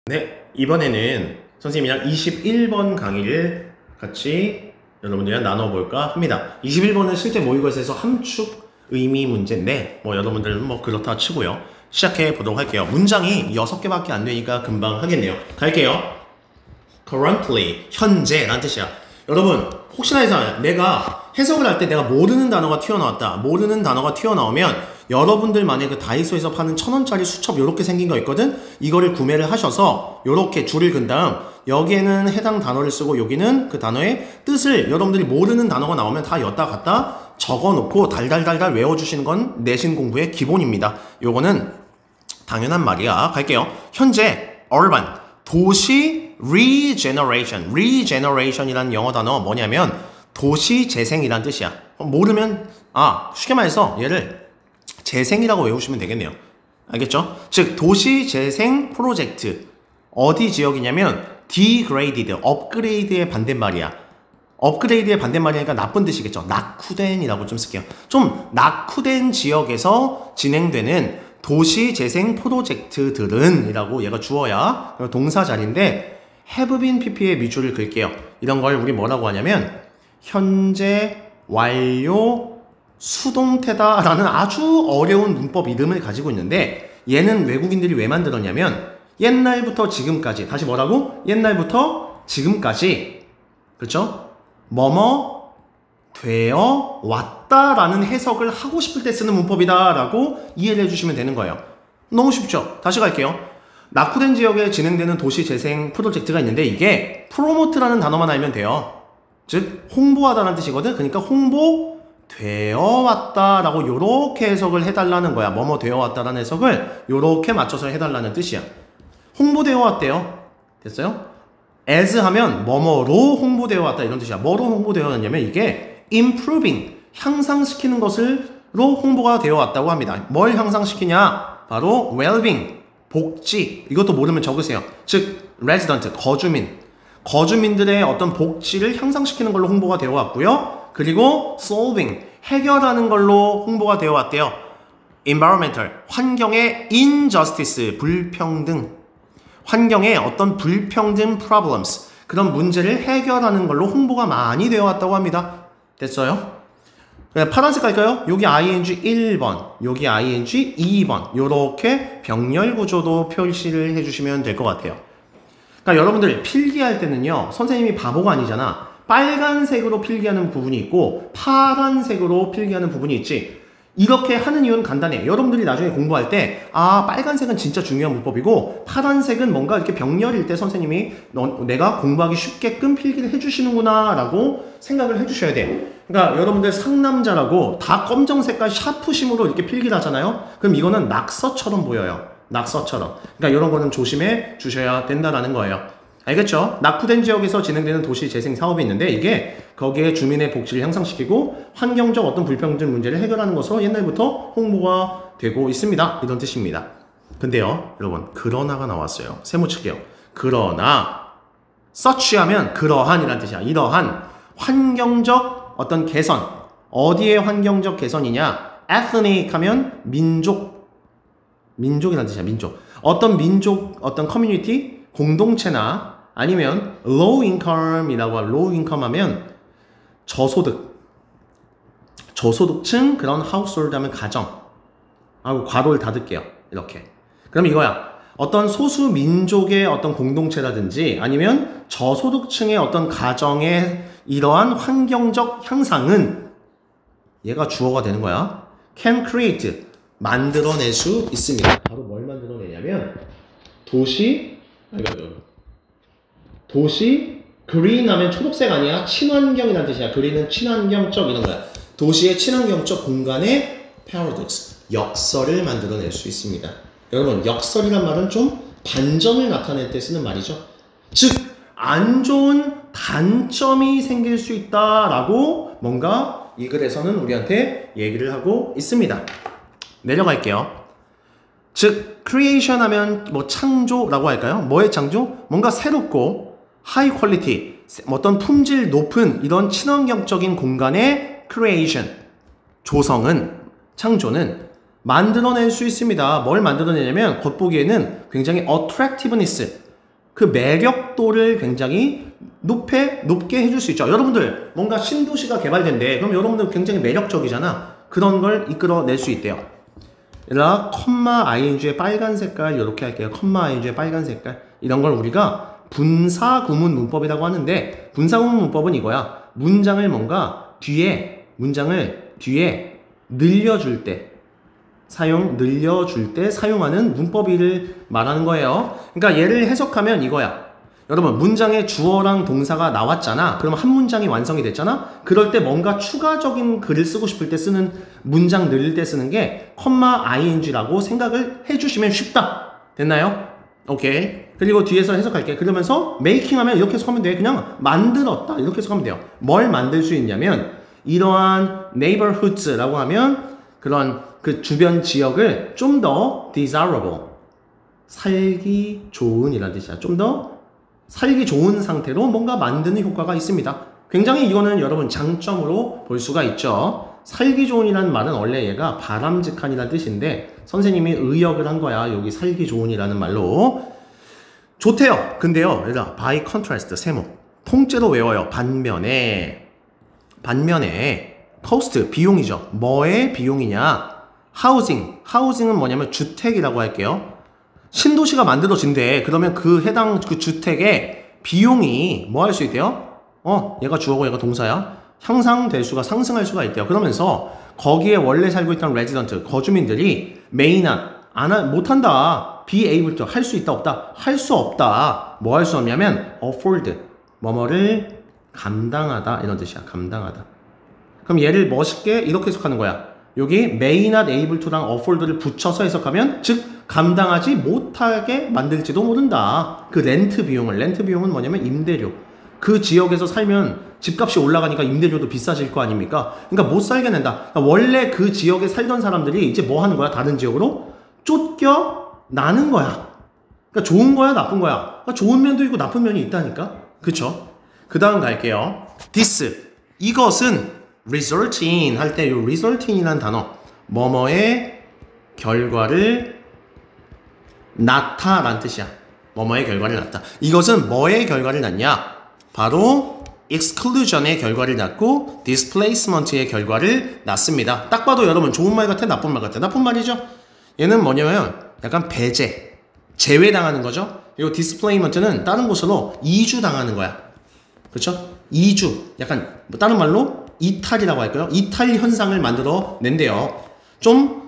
네, 이번에는 선생님이랑 21번 강의를 같이 여러분들이랑 나눠볼까 합니다. 21번은 실제 모의고사에서 함축 의미 문제인데 여러분들은 그렇다 치고요. 시작해 보도록 할게요. 문장이 6개밖에 안 되니까 금방 하겠네요. 갈게요. currently, 현재 라는 뜻이야. 여러분 혹시나 해서 내가 해석을 할 때 내가 모르는 단어가 튀어나왔다. 모르는 단어가 튀어나오면 여러분들만의 그 다이소에서 파는 1,000원짜리 수첩 요렇게 생긴 거 있거든? 이거를 구매를 하셔서 요렇게 줄을 근 다음 여기에는 해당 단어를 쓰고 여기는 그 단어의 뜻을 여러분들이 모르는 단어가 나오면 다 였다 갔다 적어놓고 달달달달 외워주시는 건 내신 공부의 기본입니다. 요거는 당연한 말이야. 갈게요. 현재 urban, 도시 regeneration, regeneration이라는 영어 단어 뭐냐면 도시 재생이란 뜻이야. 모르면 쉽게 말해서 얘를 재생이라고 외우시면 되겠네요. 알겠죠? 즉 도시 재생 프로젝트 어디 지역이냐면 degraded, 업그레이드의 반대말이야. 업그레이드의 반대말이니까 나쁜 뜻이겠죠. 낙후된이라고 좀 쓸게요. 좀 낙후된 지역에서 진행되는 도시 재생 프로젝트들은 이라고 얘가 주어야 동사 자리인데 have been pp의 밑줄을 그을게요. 이런 걸 우리 뭐라고 하냐면 현재 완료 수동태다 라는 아주 어려운 문법 이름을 가지고 있는데 얘는 외국인들이 왜 만들었냐면 옛날부터 지금까지, 다시 뭐라고? 옛날부터 지금까지, 그렇죠? 뭐뭐 되어 왔다라는 해석을 하고 싶을 때 쓰는 문법이다 라고 이해를 해주시면 되는 거예요. 너무 쉽죠? 다시 갈게요. 낙후된 지역에 진행되는 도시 재생 프로젝트가 있는데 이게 프로모트라는 단어만 알면 돼요. 즉 홍보하다라는 뜻이거든. 그러니까 홍보되어 왔다라고 요렇게 해석을 해달라는 거야. 뭐뭐 되어 왔다라는 해석을 요렇게 맞춰서 해달라는 뜻이야. 홍보되어 왔대요. 됐어요? as 하면 뭐뭐로 홍보되어 왔다 이런 뜻이야. 뭐로 홍보되어 왔냐면 이게 improving, 향상시키는 것으로 홍보가 되어 왔다고 합니다. 뭘 향상시키냐? 바로 well-being, 복지. 이것도 모르면 적으세요. 즉 resident, 거주민들의 어떤 복지를 향상시키는 걸로 홍보가 되어 왔고요. 그리고 solving, 해결하는 걸로 홍보가 되어 왔대요. environmental, 환경의 injustice, 불평등. 환경의 어떤 불평등 problems, 그런 문제를 해결하는 걸로 홍보가 많이 되어 왔다고 합니다. 됐어요? 파란색 갈까요? 여기 ing 1번, 여기 ing 2번 요렇게 병렬 구조도 표시를 해주시면 될 것 같아요. 그러니까 여러분들 필기할 때는요, 선생님이 바보가 아니잖아. 빨간색으로 필기하는 부분이 있고 파란색으로 필기하는 부분이 있지. 이렇게 하는 이유는 간단해. 여러분들이 나중에 공부할 때 빨간색은 진짜 중요한 문법이고 파란색은 뭔가 이렇게 병렬일 때 선생님이 내가 공부하기 쉽게끔 필기를 해주시는구나 라고 생각을 해주셔야 돼. 그러니까 여러분들 상남자라고 다 검정색깔 샤프심으로 이렇게 필기를 하잖아요. 그럼 이거는 낙서처럼 보여요. 낙서처럼. 그러니까 이런 거는 조심해 주셔야 된다라는 거예요. 알겠죠? 낙후된 지역에서 진행되는 도시 재생 사업이 있는데 이게 거기에 주민의 복지를 향상시키고 환경적 어떤 불평등 문제를 해결하는 것으로 옛날부터 홍보가 되고 있습니다. 이런 뜻입니다. 근데요, 여러분, 그러나가 나왔어요. 세모 칠게요. 그러나, such 하면 그러한이라는 뜻이야. 이러한 환경적 어떤 개선. 어디에 환경적 개선이냐? ethnic 하면 민족이라는 뜻이야. 민족. 어떤 민족, 어떤 커뮤니티, 공동체나 아니면 low income이라고 하면 low income 하면 저소득층 그런 household 하면 가정. 괄호를 닫을게요. 이렇게. 그럼 이거야. 어떤 소수 민족의 어떤 공동체라든지 아니면 저소득층의 어떤 가정의 이러한 환경적 향상은 얘가 주어가 되는 거야. can create. 만들어낼 수 있습니다. 바로 뭘 만들어내냐면 도시 그린 하면 초록색 아니야? 친환경이라는 뜻이야. 그린은 친환경적 이런 거야. 도시의 친환경적 공간의 paradox, 역설을 만들어낼 수 있습니다. 여러분, 역설이란 말은 좀 반전을 나타낼 때 쓰는 말이죠. 즉, 안 좋은 단점이 생길 수 있다라고 뭔가 이 글에서는 우리한테 얘기를 하고 있습니다. 내려갈게요. 즉, creation 하면 창조라고 할까요? 뭐의 창조? 뭔가 새롭고 high quality, 어떤 품질 높은 이런 친환경적인 공간의 creation, 창조는 만들어낼 수 있습니다. 뭘 만들어내냐면 겉보기에는 굉장히 attractiveness, 그 매력도를 굉장히 높게 해줄 수 있죠. 여러분들 뭔가 신도시가 개발된대. 그럼 여러분들 굉장히 매력적이잖아. 그런 걸 이끌어낼 수 있대요. 얘들아, 컴마 ing의 빨간 색깔 이렇게 할게요. 컴마 ing의 빨간 색깔. 이런 걸 우리가 분사구문 문법이라고 하는데, 분사구문 문법은 이거야. 문장을 뒤에 늘려줄 때 사용하는 문법을 말하는 거예요. 그러니까 얘를 해석하면 이거야. 여러분, 문장에 주어랑 동사가 나왔잖아. 그러면 한 문장이 완성이 됐잖아. 그럴 때 뭔가 추가적인 글을 쓰고 싶을 때 쓰는, 문장 늘릴 때 쓰는 게 컴마 ing라고 생각을 해주시면 쉽다. 됐나요? 오케이. 그리고 뒤에서 해석할게. 그러면서 making 하면 이렇게 해석하면 돼. 그냥 만들었다 이렇게 해석하면 돼요. 뭘 만들 수 있냐면, 이러한 neighborhoods라고 하면 그런 그 주변 지역을 좀 더 desirable, 살기 좋은 이라는 뜻이야. 좀 더 살기 좋은 상태로 뭔가 만드는 효과가 있습니다. 굉장히 이거는 여러분 장점으로 볼 수가 있죠. 살기 좋은이라는 말은 원래 얘가 바람직한이라는 뜻인데 선생님이 의역을 한 거야. 여기 살기 좋은이라는 말로. 좋대요. 근데요, 얘들아, by contrast, 세모 통째로 외워요. 반면에 cost, 비용이죠. 뭐의 비용이냐? 하우징은 뭐냐면 주택이라고 할게요. 신도시가 만들어진대. 그러면 그 해당 그 주택의 비용이 뭐 할 수 있대요? 얘가 주어고 얘가 동사야. 상승할 수가 있대요. 그러면서 거기에 원래 살고 있던 레지던트, 거주민들이 may not, 못한다. be able to, 할 수 있다 없다? 할 수 없다. 뭐 할 수 없냐면 afford, 뭐뭐를 감당하다 이런 뜻이야. 감당하다. 그럼 얘를 멋있게 이렇게 해석하는 거야. 여기 may not able to랑 afford를 붙여서 해석하면, 즉 감당하지 못하게 만들지도 모른다. 그 렌트 비용은 뭐냐면 임대료. 그 지역에서 살면 집값이 올라가니까 임대료도 비싸질 거 아닙니까? 그러니까 못 살게 낸다. 그러니까 원래 그 지역에 살던 사람들이 이제 뭐 하는 거야? 다른 지역으로 쫓겨나는 거야. 그러니까 좋은 거야, 나쁜 거야? 그러니까 좋은 면도 있고 나쁜 면이 있다니까. 그쵸? 그 다음 갈게요. this, 이것은 result in 할 때 이 result in이라는 단어, 뭐뭐의 결과를 낳다라는 뜻이야. 뭐뭐의 결과를 낳다. 이것은 뭐의 결과를 낳냐? 바로 exclusion의 결과를 낳고 displacement의 결과를 낳습니다. 딱 봐도 여러분 좋은 말 같아, 나쁜 말 같아? 나쁜 말이죠. 얘는 뭐냐면 약간 배제, 제외당하는 거죠. 그리고 displacement는 다른 곳으로 이주당하는 거야. 그렇죠? 이주, 약간 다른 말로 이탈이라고 할까요? 이탈 현상을 만들어 낸대요. 좀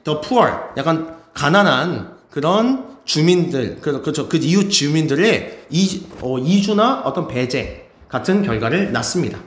더 poor, 약간 가난한 그런 주민들, 그렇죠. 그 이웃 주민들의 이주나 어떤 배제 같은 결과를 낳습니다.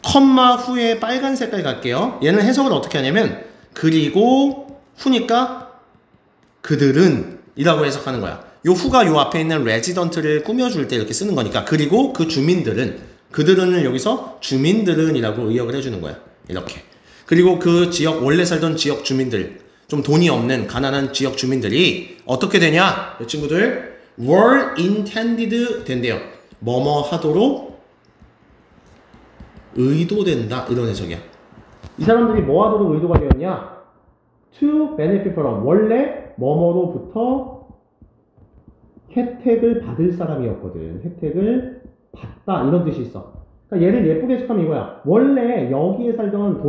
컴마 후에 빨간 색깔 갈게요. 얘는 해석을 어떻게 하냐면, 그리고 후니까 그들은 이라고 해석하는 거야. 요 후가 요 앞에 있는 레지던트를 꾸며줄 때 이렇게 쓰는 거니까, 그리고 그 주민들은, 그들은을 여기서 주민들은 이라고 의역을 해주는 거야. 이렇게. 그리고 그 지역, 원래 살던 지역 주민들, 좀 돈이 없는 가난한 지역 주민들이 어떻게 되냐? 이 친구들 were intended 된대요. 뭐뭐 하도록 의도된다, 이런 해석이야. 이 사람들이 뭐 하도록 의도가 되었냐? to benefit from, 원래 뭐뭐로부터 혜택을 받을 사람이었거든. 혜택을 받다, 이런 뜻이 있어. 그러니까 얘를 예쁘게 해석하면 이거야. 원래 여기에 살던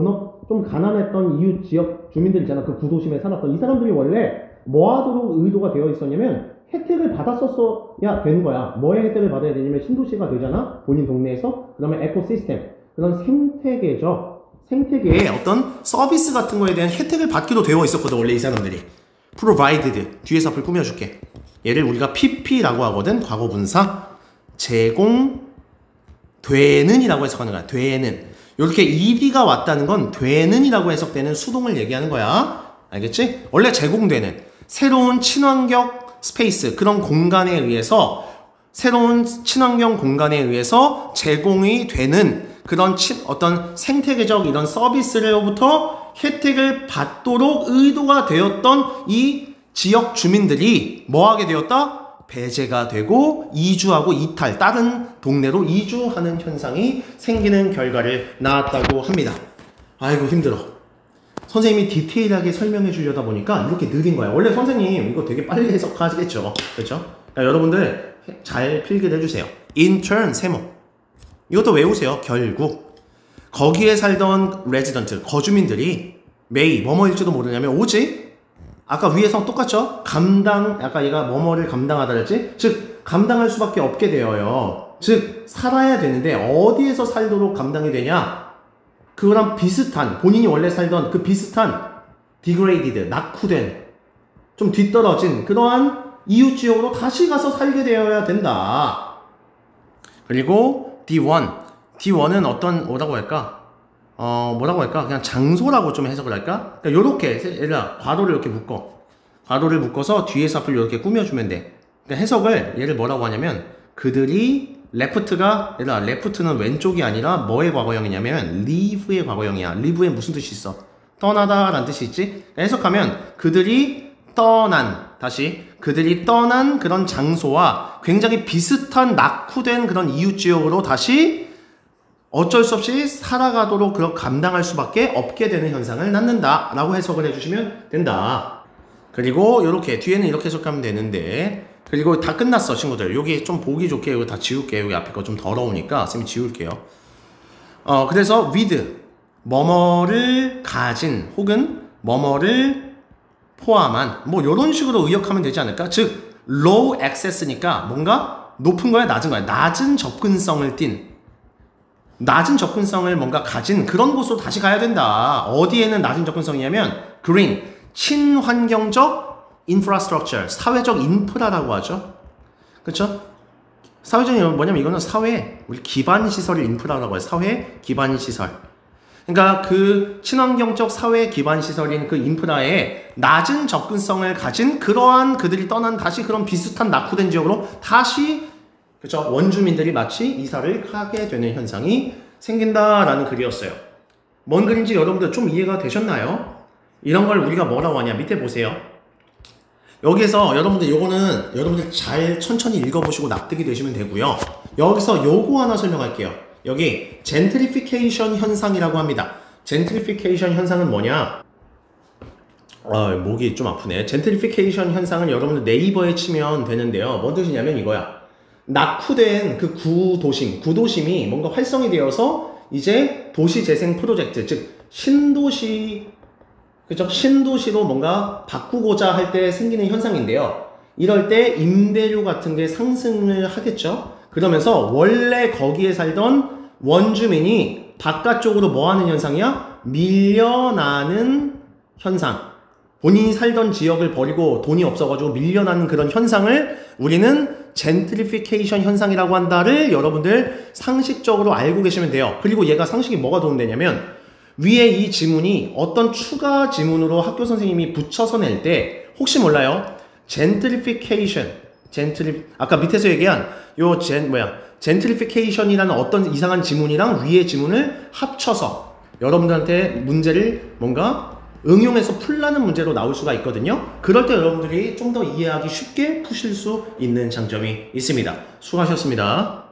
좀 가난했던 이웃 지역 주민들 있잖아. 그 구도심에 살았던 이 사람들이 원래 뭐 하도록 의도가 되어 있었냐면, 혜택을 받았었어야 되는 거야. 뭐의 혜택을 받아야 되냐면, 신도시가 되잖아, 본인 동네에서. 그러면 에코시스템, 그런 생태계죠. 생태계의 어떤 서비스 같은 거에 대한 혜택을 받기도 되어 있었거든, 원래 이 사람들이. provided, 뒤에서 앞을 꾸며줄게. 얘를 우리가 pp라고 하거든. 과거분사. 제공되는 이라고 해석하는 거야. 되는. 이렇게 ed가 왔다는 건 되는 이라고 해석되는 수동을 얘기하는 거야. 알겠지? 원래 제공되는 새로운 친환경 스페이스, 그런 공간에 의해서, 새로운 친환경 공간에 의해서 제공이 되는 그런 어떤 생태계적 이런 서비스로부터 혜택을 받도록 의도가 되었던 이 지역 주민들이 뭐 하게 되었다? 배제가 되고 이주하고 이탈, 다른 동네로 이주하는 현상이 생기는 결과를 낳았다고 합니다. 아이고 힘들어. 선생님이 디테일하게 설명해 주려다 보니까 이렇게 느린 거야. 원래 선생님 이거 되게 빨리 해석하시겠죠, 그렇죠? 그러니까 여러분들 잘 필기를 해주세요. In turn, 세모. 이것도 외우세요. 결국 거기에 살던 레지던트, 거주민들이 may, 뭐뭐일지도 모르냐면 오직 아까 위에서 똑같죠? 감당, 아까 얘가 뭐뭐를 감당하다 그랬지? 즉 감당할 수밖에 없게 되어요. 즉 살아야 되는데 어디에서 살도록 감당이 되냐? 그거랑 비슷한, 본인이 원래 살던 그 비슷한 degraded, 낙후된, 좀 뒤떨어진 그러한 이웃지역으로 다시 가서 살게 되어야 된다. 그리고 D1은 어떤, 뭐라고 할까? 그냥 장소라고 좀 해석을 할까? 그러니까 요렇게, 얘들아, 괄호를 이렇게 묶어. 괄호를 묶어서 뒤에 사플 이렇게 꾸며주면 돼. 그러니까 해석을, 얘를 뭐라고 하냐면, 그들이, 레프트가, 얘들아, 레프트는 왼쪽이 아니라 뭐의 과거형이냐면, leave의 과거형이야. leave에 무슨 뜻이 있어? 떠나다 라는 뜻이 있지? 해석하면, 그들이 그들이 떠난 그런 장소와 굉장히 비슷한 낙후된 그런 이웃지역으로 다시 어쩔 수 없이 살아가도록 그런 감당할 수밖에 없게 되는 현상을 낳는다 라고 해석을 해주시면 된다. 그리고 이렇게 뒤에는 이렇게 해석하면 되는데, 그리고 다 끝났어 친구들. 여기 좀 보기 좋게 이거 다 지울게요. 여기 앞에 거 좀 더러우니까 쌤이 지울게요. 그래서 with 뭐뭐를 가진 혹은 뭐뭐를 포함한 뭐 이런 식으로 의역하면 되지 않을까? 즉 low access니까 뭔가 높은 거야 낮은 거야, 낮은 접근성을 띤, 낮은 접근성을 뭔가 가진 그런 곳으로 다시 가야 된다. 어디에는 낮은 접근성이냐면 green, 친환경적 infrastructure, 사회적 인프라라고 하죠. 그쵸? 사회적인 뭐냐면 이거는 사회, 우리 기반 시설을 인프라라고 해요. 사회 기반 시설. 그러니까 그 친환경적 사회 기반 시설인 그 인프라에 낮은 접근성을 가진 그러한 그들이 떠난 다시 그런 비슷한 낙후된 지역으로 다시, 그쵸, 원주민들이 마치 이사를 하게 되는 현상이 생긴다라는 글이었어요. 뭔 글인지 여러분들 좀 이해가 되셨나요? 이런 걸 우리가 뭐라고 하냐, 밑에 보세요. 여기에서 여러분들 요거는 여러분들 잘 천천히 읽어보시고 납득이 되시면 되고요. 여기서 요거 하나 설명할게요. 여기 젠트리피케이션 현상이라고 합니다. 젠트리피케이션 현상은 뭐냐? 목이 좀 아프네. 젠트리피케이션 현상은 여러분들 네이버에 치면 되는데요. 뭔 뜻이냐면 이거야. 낙후된 그 구도심이 뭔가 활성이 되어서 이제 도시재생 프로젝트, 즉 신도시, 그죠? 신도시로 뭔가 바꾸고자 할 때 생기는 현상인데요. 이럴 때 임대료 같은 게 상승을 하겠죠? 그러면서 원래 거기에 살던 원주민이 바깥쪽으로 뭐 하는 현상이야? 밀려나는 현상. 본인이 살던 지역을 버리고 돈이 없어가지고 밀려나는 그런 현상을 우리는 젠트리피케이션 현상이라고 한다를 여러분들 상식적으로 알고 계시면 돼요. 그리고 얘가 상식이 뭐가 도움되냐면 위에 이 지문이 어떤 추가 지문으로 학교 선생님이 붙여서 낼 때 혹시 몰라요? 젠트리피케이션, 아까 밑에서 얘기한 요 젠트리피케이션이라는 어떤 이상한 지문이랑 위의 지문을 합쳐서 여러분들한테 문제를 뭔가 응용해서 풀라는 문제로 나올 수가 있거든요. 그럴 때 여러분들이 좀 더 이해하기 쉽게 푸실 수 있는 장점이 있습니다. 수고하셨습니다.